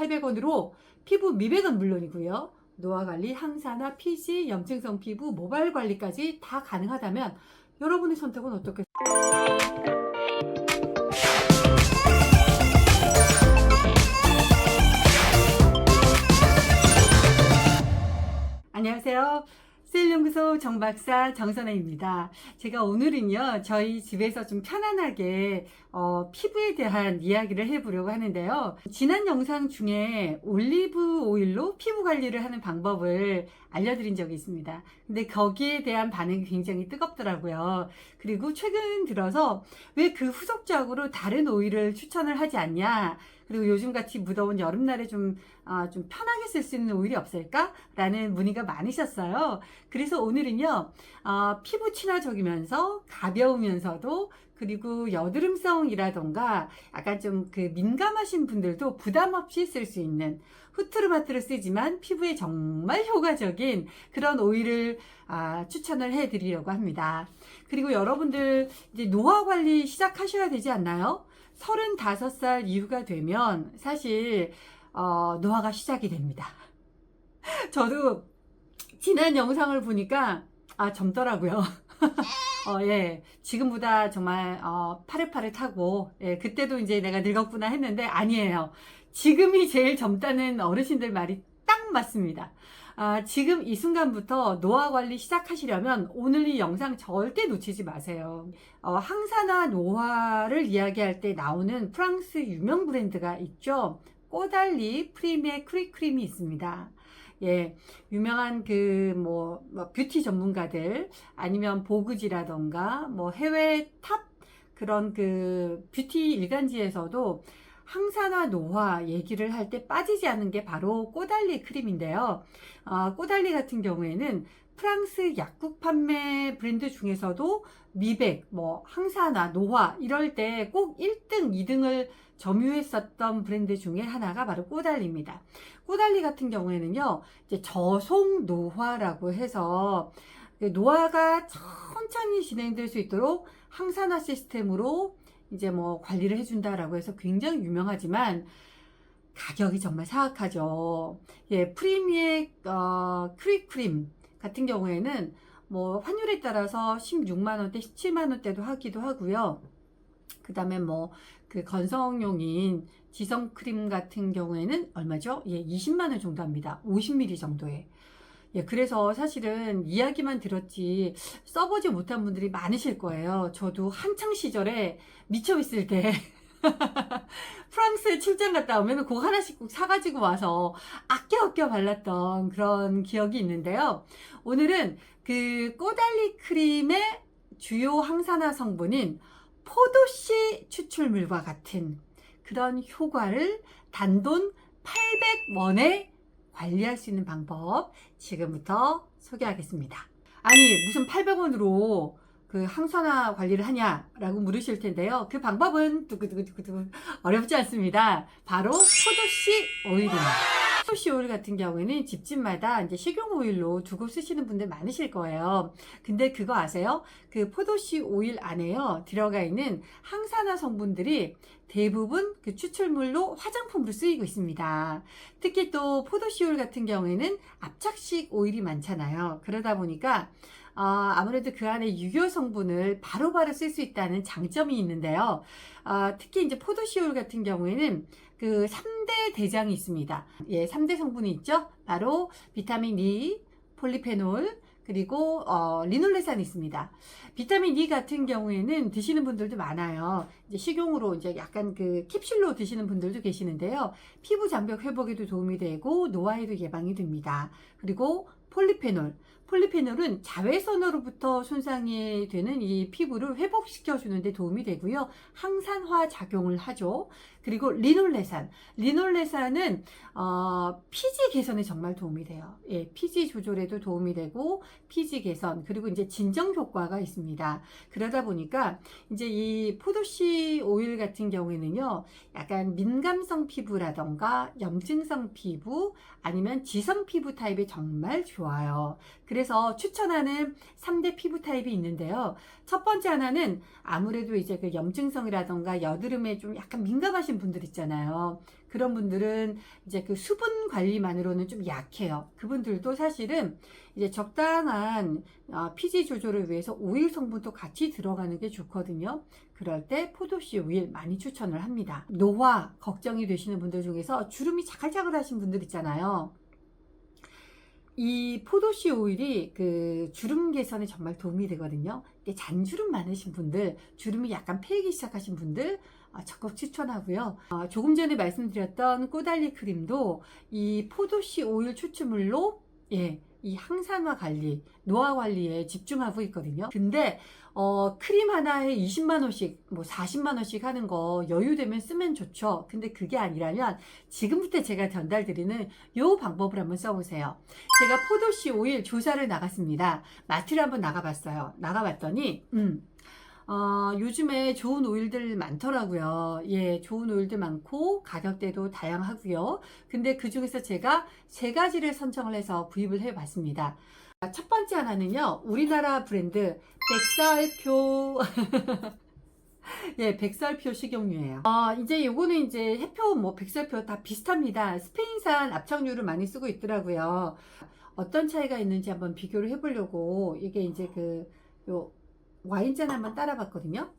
2,800원으로 피부 미백은 물론이고요. 노화 관리, 항산화, 피지, 염증성 피부, 모발 관리까지 다 가능하다면 여러분의 선택은 어떻겠어요? 안녕하세요. 셀연구소 정박사 정선혜입니다. 제가 오늘은요, 저희 집에서 좀 편안하게 피부에 대한 이야기를 해보려고 하는데요. 지난 영상 중에 올리브 오일로 피부 관리를 하는 방법을 알려드린 적이 있습니다. 근데 거기에 대한 반응이 굉장히 뜨겁더라고요. 그리고 최근 들어서 왜 그 후속적으로 다른 오일을 추천을 하지 않냐, 그리고 요즘같이 무더운 여름날에 좀 편하게 쓸 수 있는 오일이 없을까? 라는 문의가 많으셨어요. 그래서 오늘은요, 피부 친화적이면서 가벼우면서도 그리고 여드름성이라던가 약간 좀 그 민감하신 분들도 부담 없이 쓸 수 있는 후트루마트를 쓰지만 피부에 정말 효과적인 그런 오일을 추천을 해 드리려고 합니다. 그리고 여러분들 이제 노화 관리 시작하셔야 되지 않나요? 35살 이후가 되면 사실 노화가 시작이 됩니다. 저도 지난 영상을 보니까 젊더라고요. 예, 지금보다 정말 파릇파릇하고, 예, 그때도 이제 내가 늙었구나 했는데 아니에요. 지금이 제일 젊다는 어르신들 말이 딱 맞습니다. 지금 이 순간부터 노화 관리 시작하시려면 오늘 이 영상 절대 놓치지 마세요. 항산화 노화를 이야기할 때 나오는 프랑스 유명 브랜드가 있죠. 꼬달리 프리메 크림이 있습니다. 예, 유명한 뷰티 전문가들 아니면 보그지라던가 해외 탑 그런 뷰티 일간지에서도 항산화 노화 얘기를 할 때 빠지지 않는 게 바로 꼬달리 크림인데요. 꼬달리 같은 경우에는 프랑스 약국 판매 브랜드 중에서도 미백, 항산화, 노화 이럴 때 꼭 1등, 2등을 점유했었던 브랜드 중에 하나가 바로 꼬달리입니다. 꼬달리 같은 경우에는요, 이제 저속 노화라고 해서 노화가 천천히 진행될 수 있도록 항산화 시스템으로 이제 관리를 해준다라고 해서 굉장히 유명하지만 가격이 정말 사악하죠. 예, 프리미의 크림 같은 경우에는 환율에 따라서 16만원대, 17만원대도 하기도 하고요. 그 다음에 그 건성용인 지성크림 같은 경우에는 얼마죠? 예, 20만원 정도 합니다. 50ml 정도에. 예, 그래서 사실은 이야기만 들었지 써보지 못한 분들이 많으실 거예요. 저도 한창 시절에 미쳐 있을 때 프랑스에 출장 갔다 오면 그거 하나씩 꼭 사가지고 와서 아껴 발랐던 그런 기억이 있는데요. 오늘은 그 꼬달리 크림의 주요 항산화 성분인 포도씨 추출물과 같은 그런 효과를 단돈 800원에 관리할 수 있는 방법 지금부터 소개하겠습니다. 아니 무슨 800원으로 그 항산화 관리를 하냐라고 물으실 텐데요. 그 방법은 두구두구 어렵지 않습니다. 바로 포도씨 오일입니다. 포도씨 오일 같은 경우에는 집집마다 이제 식용 오일로 두고 쓰시는 분들 많으실 거예요. 근데 그거 아세요? 그 포도씨 오일 안에요 들어가 있는 항산화 성분들이 대부분 그 추출물로 화장품으로 쓰이고 있습니다. 특히 또 포도씨 오일 같은 경우에는 압착식 오일이 많잖아요. 그러다 보니까 아무래도 그 안에 유효 성분을 바로바로 쓸 수 있다는 장점이 있는데요. 특히 이제 포도씨 오일 같은 경우에는 그 3대 대장이 있습니다. 예, 3대 성분이 있죠. 바로 비타민 E, 폴리페놀, 그리고 리놀레산이 있습니다. 비타민 E 같은 경우에는 드시는 분들도 많아요. 이제 식용으로 이제 약간 그 캡슐로 드시는 분들도 계시는데요. 피부 장벽 회복에도 도움이 되고 노화에도 예방이 됩니다. 그리고 폴리페놀은 자외선으로부터 손상이 되는 이 피부를 회복시켜 주는데 도움이 되고요. 항산화 작용을 하죠. 그리고 리놀레산은 피지 개선에 정말 도움이 돼요. 예, 피지 조절에도 도움이 되고 피지 개선 그리고 이제 진정 효과가 있습니다. 그러다 보니까 이제 이 포도씨 오일 같은 경우에는요, 약간 민감성 피부라던가 염증성 피부 아니면 지성 피부 타입에 정말 좋아요. 그래서 추천하는 3대 피부 타입이 있는데요. 첫 번째 하나는 아무래도 이제 그 염증성이라던가 여드름에 좀 약간 민감하신 분들 있잖아요. 그런 분들은 이제 그 수분 관리만으로는 좀 약해요. 그분들도 사실은 이제 적당한 피지 조절을 위해서 오일 성분도 같이 들어가는 게 좋거든요. 그럴 때 포도씨 오일 많이 추천을 합니다. 노화 걱정이 되시는 분들 중에서 주름이 자글자글 하신 분들 있잖아요. 이 포도씨 오일이 그 주름 개선에 정말 도움이 되거든요. 잔주름 많으신 분들, 주름이 약간 패이기 시작하신 분들 적극 추천하고요. 조금 전에 말씀드렸던 꼬달리 크림도 이 포도씨 오일 추출물로 이 항산화 관리, 노화 관리에 집중하고 있거든요. 근데 크림 하나에 20만 원씩, 뭐 40만 원씩 하는 거 여유되면 쓰면 좋죠. 근데 그게 아니라면 지금부터 제가 전달드리는 요 방법을 한번 써보세요. 제가 포도씨 오일 조사를 나갔습니다. 마트를 한번 나가봤어요. 나가봤더니 요즘에 좋은 오일들 많더라고요. 예, 좋은 오일들 많고 가격대도 다양하고요. 근데 그 중에서 제가 세 가지를 선정을 해서 구입을 해 봤습니다. 첫 번째 하나는요, 우리나라 브랜드 백설표 예, 백설표 식용유예요. 이제 요거는 이제 해표 뭐 백설표 다 비슷합니다. 스페인산 압착유를 많이 쓰고 있더라고요. 어떤 차이가 있는지 한번 비교를 해보려고 이게 이제 요 와인잔 한번 따라 봤거든요.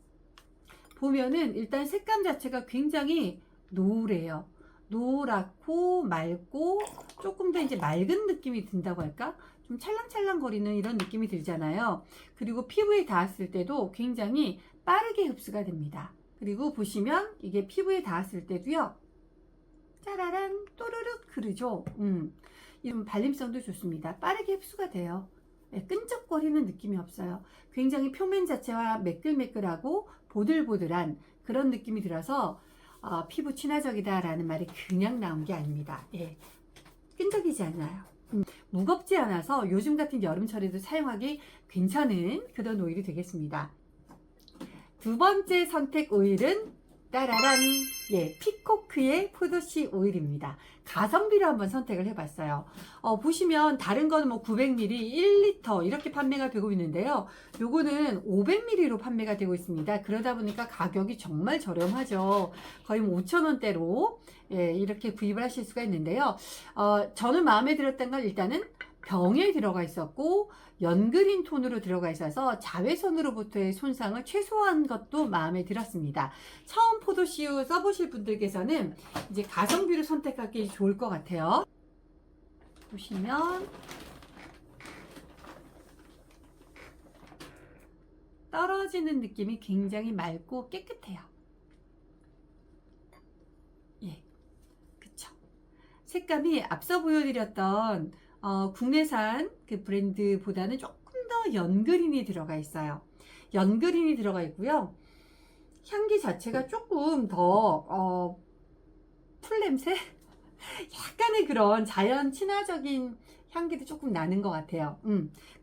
보면은 일단 색감 자체가 굉장히 노래요. 노랗고 맑고 조금 더 이제 맑은 느낌이 든다고 할까? 좀 찰랑찰랑 거리는 이런 느낌이 들잖아요. 그리고 피부에 닿았을 때도 굉장히 빠르게 흡수가 됩니다. 그리고 보시면 이게 피부에 닿았을 때도요. 짜라란 또르륵 흐르죠. 이런 발림성도 좋습니다. 빠르게 흡수가 돼요. 끈적거리는 느낌이 없어요. 굉장히 표면 자체와 매끌매끌하고 보들보들한 그런 느낌이 들어서 피부 친화적이다 라는 말이 그냥 나온 게 아닙니다. 예, 끈적이지 않아요. 무겁지 않아서 요즘 같은 여름철에도 사용하기 괜찮은 그런 오일이 되겠습니다. 두 번째 선택 오일은 따라란, 예, 피코크의 포도씨 오일입니다. 가성비로 한번 선택을 해봤어요. 보시면 다른 거는 뭐 900ml, 1리터 이렇게 판매가 되고 있는데요. 요거는 500ml로 판매가 되고 있습니다. 그러다 보니까 가격이 정말 저렴하죠. 거의 5,000원대로 예, 이렇게 구입을 하실 수가 있는데요. 저는 마음에 들었던 건 일단은 병에 들어가 있었고 연그린 톤으로 들어가 있어서 자외선으로부터의 손상을 최소화한 것도 마음에 들었습니다. 처음 포도씨유 써보실 분들께서는 이제 가성비를 선택하기 좋을 것 같아요. 보시면 떨어지는 느낌이 굉장히 맑고 깨끗해요. 예, 그쵸. 색감이 앞서 보여드렸던 국내산 그 브랜드보다는 조금 더 연그린이 들어가 있어요. 연그린이 들어가 있고요. 향기 자체가 조금 더 풀냄새? 약간의 그런 자연 친화적인 향기도 조금 나는 것 같아요.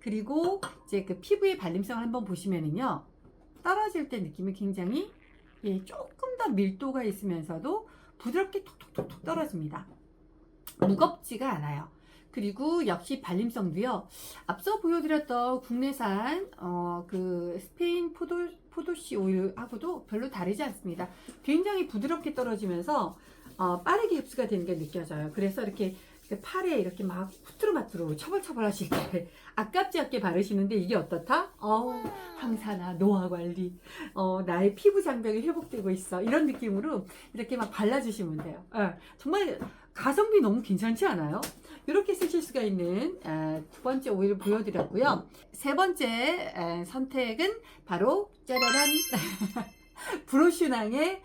그리고 이제 그 피부의 발림성을 한번 보시면은요, 떨어질 때 느낌이 굉장히 조금 더 밀도가 있으면서도 부드럽게 톡톡톡톡 떨어집니다. 무겁지가 않아요. 그리고 역시 발림성도요. 앞서 보여드렸던 국내산 그 스페인 포도씨 오일하고도 별로 다르지 않습니다. 굉장히 부드럽게 떨어지면서 빠르게 흡수가 되는 게 느껴져요. 그래서 이렇게 팔에 이렇게 막 후투루마투루 처벌처벌 하실 때 아깝지 않게 바르시는데 이게 어떻다? 항산화, 노화 관리, 나의 피부 장벽이 회복되고 있어. 이런 느낌으로 이렇게 막 발라주시면 돼요. 정말 가성비 너무 괜찮지 않아요? 이렇게 쓰실 수가 있는 두 번째 오일을 보여드렸고요. 세 번째 선택은 바로 짜라란 브로슈낭의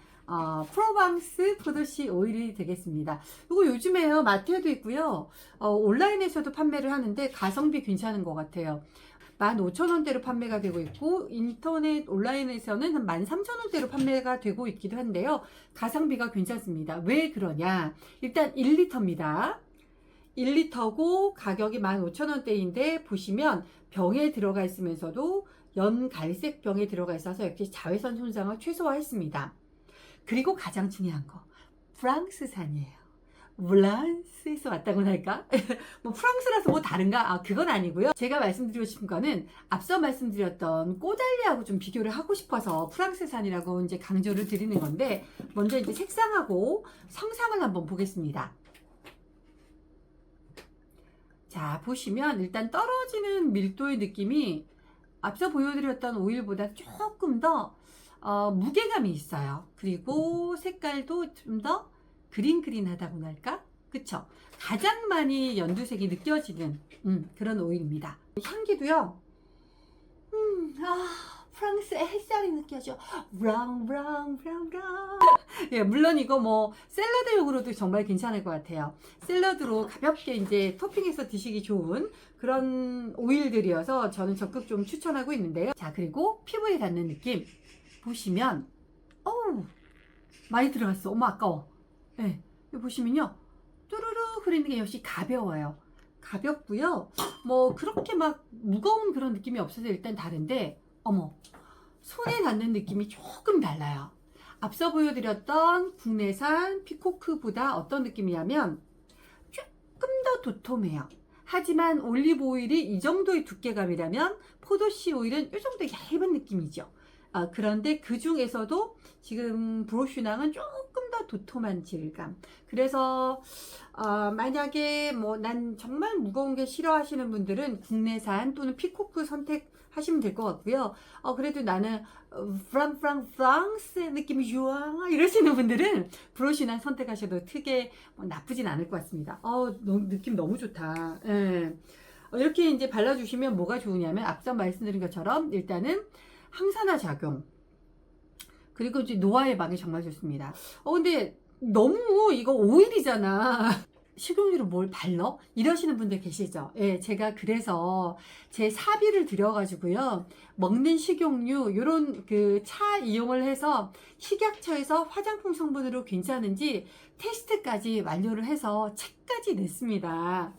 프로방스 포도씨 오일이 되겠습니다. 이거 요즘에요 마트에도 있고요, 온라인에서도 판매를 하는데 가성비 괜찮은 것 같아요. 15,000원대로 판매가 되고 있고 인터넷 온라인에서는 한 13,000원대로 판매가 되고 있기도 한데요. 가성비가 괜찮습니다. 왜 그러냐? 일단 1리터입니다. 1리터고 가격이 15,000원대인데 보시면 병에 들어가 있으면서도 연갈색 병에 들어가 있어서 이렇게 자외선 손상을 최소화했습니다. 그리고 가장 중요한 거, 프랑스산이에요. 프랑스에서 왔다고나 할까? 뭐 프랑스라서 뭐 다른가? 아, 그건 아니고요. 제가 말씀드리고 싶은 거는 앞서 말씀드렸던 꼬달리하고 좀 비교를 하고 싶어서 프랑스산이라고 이제 강조를 드리는 건데, 먼저 이제 색상하고 성상을 한번 보겠습니다. 자, 보시면 일단 떨어지는 밀도의 느낌이 앞서 보여드렸던 오일보다 조금 더 무게감이 있어요. 그리고 색깔도 좀 더 그린그린하다고나 할까? 그쵸? 가장 많이 연두색이 느껴지는 그런 오일입니다. 향기도요. 프랑스의 햇살이 느껴져. 브랑 브랑 브랑 브랑. 예, 물론 이거 뭐 샐러드용으로도 정말 괜찮을 것 같아요. 샐러드로 가볍게 이제 토핑해서 드시기 좋은 그런 오일들이어서 저는 적극 좀 추천하고 있는데요. 자, 그리고 피부에 닿는 느낌 보시면 어우, 많이 들어갔어. 어머, 아까워. 예, 여기 보시면요, 뚜루루 흐르는 게 역시 가벼워요. 가볍고요. 뭐 그렇게 막 무거운 그런 느낌이 없어서 일단 다른데, 어머, 손에 닿는 느낌이 조금 달라요. 앞서 보여드렸던 국내산 피코크보다 어떤 느낌이냐면 조금 더 도톰해요. 하지만 올리브 오일이 이 정도의 두께감이라면 포도씨 오일은 이 정도 얇은 느낌이죠. 그런데 그 중에서도 지금 브로슈낭은 조금 더 도톰한 질감. 그래서 만약에 뭐 난 정말 무거운 게 싫어하시는 분들은 국내산 또는 피코크 선택하시면 될 것 같고요. 그래도 나는 프랑스 느낌이 좋아 이러시는 분들은 브로슈낭 선택하셔도 크게 뭐 나쁘진 않을 것 같습니다. 느낌 너무 좋다. 예. 이렇게 이제 발라주시면 뭐가 좋으냐면 앞서 말씀드린 것처럼 일단은 항산화 작용, 그리고 이제 노화 예방에 정말 좋습니다. 근데 너무 이거 오일이잖아. 식용유로 뭘 발라? 이러시는 분들 계시죠? 예, 제가 그래서 제 사비를 들여가지고요, 먹는 식용유, 요런 그 차 이용을 해서 식약처에서 화장품 성분으로 괜찮은지 테스트까지 완료를 해서 책까지 냈습니다.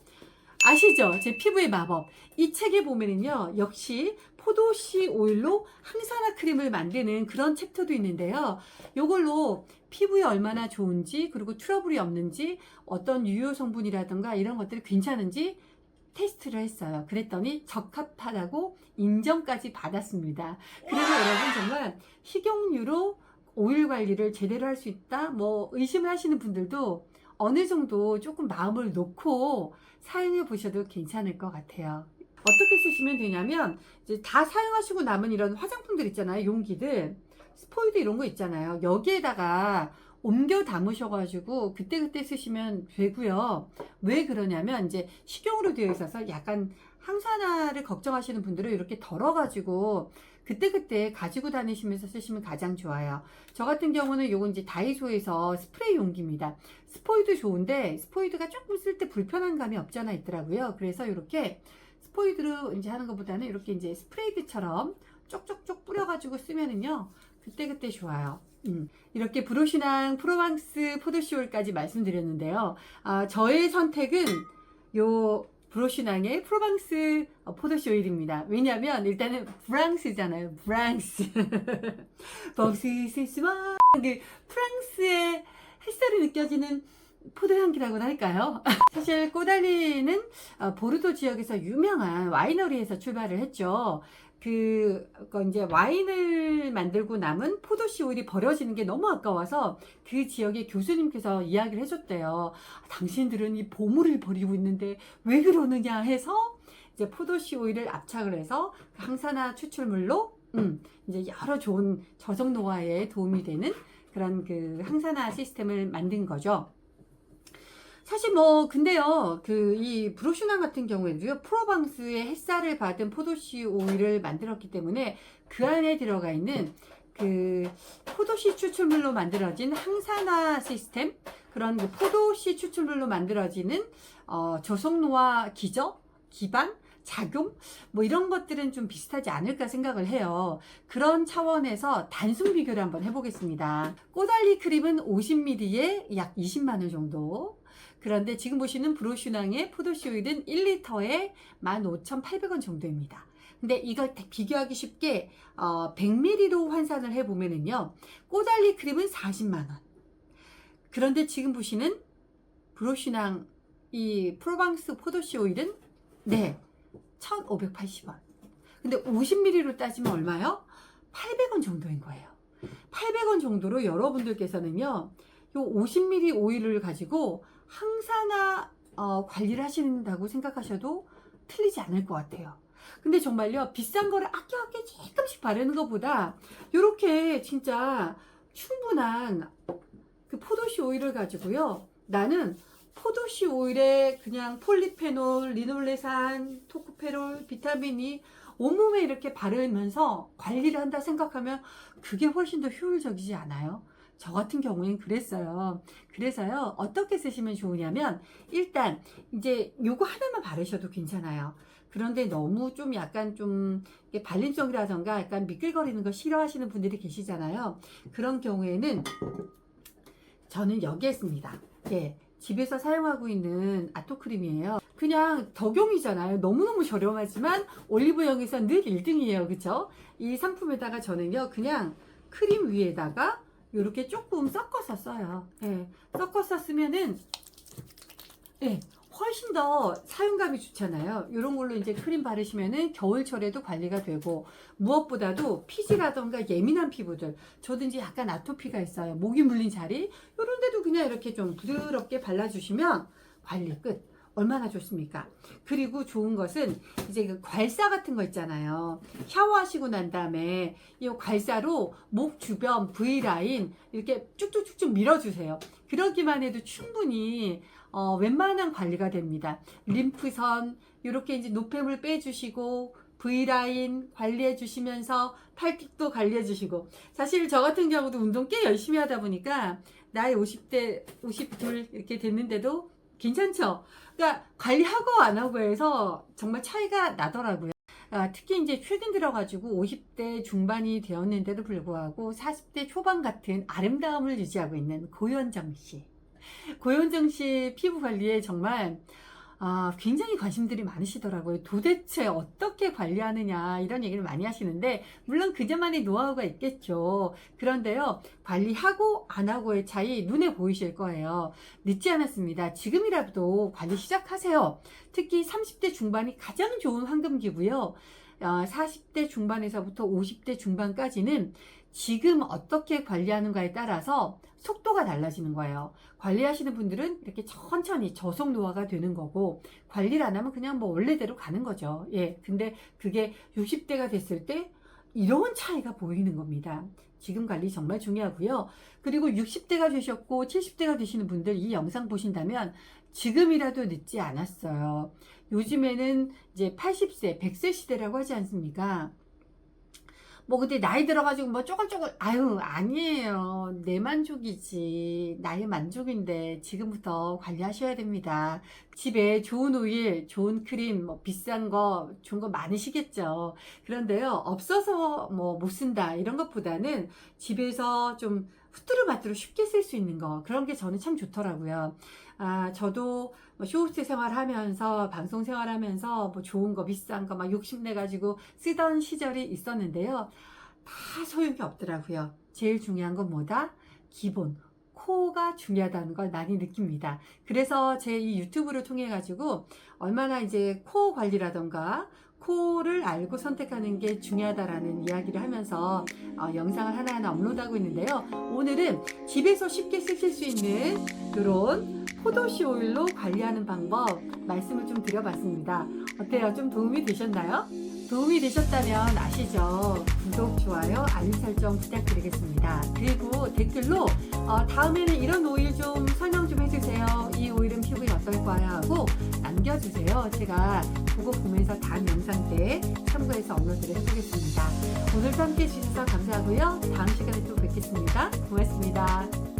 아시죠? 제 피부의 마법. 이 책에 보면은요, 역시 포도씨 오일로 항산화 크림을 만드는 그런 챕터도 있는데요. 요걸로 피부에 얼마나 좋은지, 그리고 트러블이 없는지, 어떤 유효 성분이라든가 이런 것들이 괜찮은지 테스트를 했어요. 그랬더니 적합하다고 인정까지 받았습니다. 그래서 여러분 정말 식용유로 오일 관리를 제대로 할 수 있다? 뭐 의심을 하시는 분들도 어느 정도 조금 마음을 놓고 사용해 보셔도 괜찮을 것 같아요. 어떻게 쓰시면 되냐면, 이제 다 사용하시고 남은 이런 화장품들 있잖아요. 용기들, 스포이드 이런 거 있잖아요. 여기에다가 옮겨 담으셔가지고 그때그때 쓰시면 되고요. 왜 그러냐면, 이제 식용으로 되어 있어서 약간 항산화를 걱정하시는 분들은 이렇게 덜어가지고 그때그때 가지고 다니시면서 쓰시면 가장 좋아요. 저 같은 경우는 요건 이제 다이소에서 스프레이 용기입니다. 스포이드 좋은데 스포이드가 조금 쓸 때 불편한 감이 없잖아 있더라고요. 그래서 이렇게 스포이드로 이제 하는 것보다는 이렇게 이제 스프레이드처럼 쪽쪽쪽 뿌려가지고 쓰면은요, 그때그때 좋아요. 이렇게 브로슈낭 프로방스 포도시올까지 말씀드렸는데요. 저의 선택은 요 브로슈낭의 프로방스 포도씨 오일입니다. 왜냐면 일단은 프랑스잖아요. 프랑스. 버스세스와 프랑스의 햇살이 느껴지는 포도향기라고나 할까요? 사실 꼬달리는 보르도 지역에서 유명한 와이너리에서 출발을 했죠. 이제 와인을 만들고 남은 포도씨 오일이 버려지는 게 너무 아까워서 그 지역의 교수님께서 이야기를 해줬대요. 당신들은 이 보물을 버리고 있는데 왜 그러느냐 해서 이제 포도씨 오일을 압착을 해서 항산화 추출물로 이제 여러 좋은 저속 노화에 도움이 되는 그런 그 항산화 시스템을 만든 거죠. 사실 뭐 근데요, 이 브로슈낭 같은 경우에도요, 프로방스의 햇살을 받은 포도씨 오일을 만들었기 때문에 그 안에 들어가 있는 그 포도씨 추출물로 만들어진 항산화 시스템, 그런 그 포도씨 추출물로 만들어지는 저속노화 기반 작용 뭐 이런 것들은 좀 비슷하지 않을까 생각을 해요. 그런 차원에서 단순 비교를 한번 해보겠습니다. 꼬달리 크림은 50ml에 약 20만원 정도. 그런데 지금 보시는 브로슈낭의 포도씨 오일은 1리터에 15,800원 정도입니다. 근데 이걸 비교하기 쉽게 100ml로 환산을 해보면은요, 꼬달리 크림은 40만원. 그런데 지금 보시는 그로시낭 이 프로방스 포도씨 오일은 네 1,580원. 근데 50ml로 따지면 얼마요? 800원 정도인 거예요. 800원 정도로 여러분들께서는요, 요 50ml 오일을 가지고 항산화 관리를 하신다고 생각하셔도 틀리지 않을 것 같아요. 근데 정말요, 비싼 거를 아껴 조금씩 바르는 것보다 요렇게 진짜 충분한 그 포도씨 오일을 가지고요, 나는 포도씨 오일에 그냥 폴리페놀, 리놀레산, 토코페롤, 비타민 E 온몸에 이렇게 바르면서 관리를 한다 생각하면 그게 훨씬 더 효율적이지 않아요? 저 같은 경우엔 그랬어요. 그래서요, 어떻게 쓰시면 좋으냐면, 일단 이제 요거 하나만 바르셔도 괜찮아요. 그런데 너무 좀 약간 좀 발림성이라던가 약간 미끌거리는 거 싫어하시는 분들이 계시잖아요. 그런 경우에는 저는 여기에 씁니다. 예, 집에서 사용하고 있는 아토크림이에요. 그냥 덕용이잖아요. 너무너무 저렴하지만 올리브영에서 늘 1등이에요. 그쵸? 이 상품에다가 저는요, 그냥 크림 위에다가 이렇게 조금 섞어서 써요. 예, 섞어서 쓰면은, 예, 훨씬 더 사용감이 좋잖아요. 이런 걸로 이제 크림 바르시면은 겨울철에도 관리가 되고, 무엇보다도 피지라던가 예민한 피부들, 저도 이제 약간 아토피가 있어요. 모기 물린 자리, 이런 데도 그냥 이렇게 좀 부드럽게 발라주시면 관리 끝. 얼마나 좋습니까? 그리고 좋은 것은 이제 그 괄사 같은 거 있잖아요. 샤워하시고 난 다음에 이 괄사로 목 주변 V라인 이렇게 쭉쭉쭉쭉 밀어주세요. 그러기만 해도 충분히 웬만한 관리가 됩니다. 림프선 이렇게 이제 노폐물 빼주시고 V라인 관리해 주시면서 팔뚝도 관리해 주시고, 사실 저 같은 경우도 운동 꽤 열심히 하다 보니까 나이 50대 52 이렇게 됐는데도 괜찮죠? 그러니까 관리하고 안 하고 해서 정말 차이가 나더라고요. 특히 이제 최근 들어가지고 50대 중반이 되었는데도 불구하고 40대 초반 같은 아름다움을 유지하고 있는 고현정 씨. 고현정 씨 피부 관리에 정말 굉장히 관심들이 많으시더라고요. 도대체 어떻게 관리하느냐 이런 얘기를 많이 하시는데, 물론 그자만의 노하우가 있겠죠. 그런데요, 관리하고 안 하고의 차이 눈에 보이실 거예요. 늦지 않았습니다. 지금이라도 관리 시작하세요. 특히 30대 중반이 가장 좋은 황금기고요. 40대 중반에서부터 50대 중반까지는 지금 어떻게 관리하는가에 따라서 속도가 달라지는 거예요. 관리하시는 분들은 이렇게 천천히 저속 노화가 되는 거고, 관리를 안 하면 그냥 뭐 원래대로 가는 거죠. 예. 근데 그게 60대가 됐을 때 이런 차이가 보이는 겁니다. 지금 관리 정말 중요하고요. 그리고 60대가 되셨고 70대가 되시는 분들 이 영상 보신다면 지금이라도 늦지 않았어요. 요즘에는 이제 80세, 100세 시대라고 하지 않습니까? 뭐 근데 나이 들어가지고 뭐 쪼글쪼글, 아유 아니에요. 내 만족이지, 나의 만족인데 지금부터 관리하셔야 됩니다. 집에 좋은 오일, 좋은 크림, 뭐 비싼 거 좋은 거 많으시겠죠. 그런데요, 없어서 뭐 못 쓴다 이런 것보다는 집에서 좀 후뚜루마뚜루 쉽게 쓸 수 있는 거, 그런 게 저는 참 좋더라고요. 저도 쇼호스트 생활하면서 방송 생활하면서 뭐 좋은 거 비싼 거 막 욕심내 가지고 쓰던 시절이 있었는데요, 다 소용이 없더라고요. 제일 중요한 건 뭐다? 기본 코가 중요하다는 걸 많이 느낍니다. 그래서 제 이 유튜브를 통해 가지고 얼마나 이제 코 관리라던가 코를 알고 선택하는 게 중요하다라는 이야기를 하면서 영상을 하나하나 업로드하고 있는데요. 오늘은 집에서 쉽게 쓰실 수 있는 이런 포도씨 오일로 관리하는 방법 말씀을 좀 드려봤습니다. 어때요? 좀 도움이 되셨나요? 도움이 되셨다면 아시죠? 구독, 좋아요, 알림 설정 부탁드리겠습니다. 그리고 댓글로 다음에는 이런 오일 좀 설명 좀 해주세요. 이 오일은 피부에 어떨까요? 하고 남겨주세요. 제가 그거 보면서 다음 영상 때 참고해서 업로드를 해보겠습니다. 오늘도 함께 해주셔서 감사하고요. 다음 시간에 또 뵙겠습니다. 고맙습니다.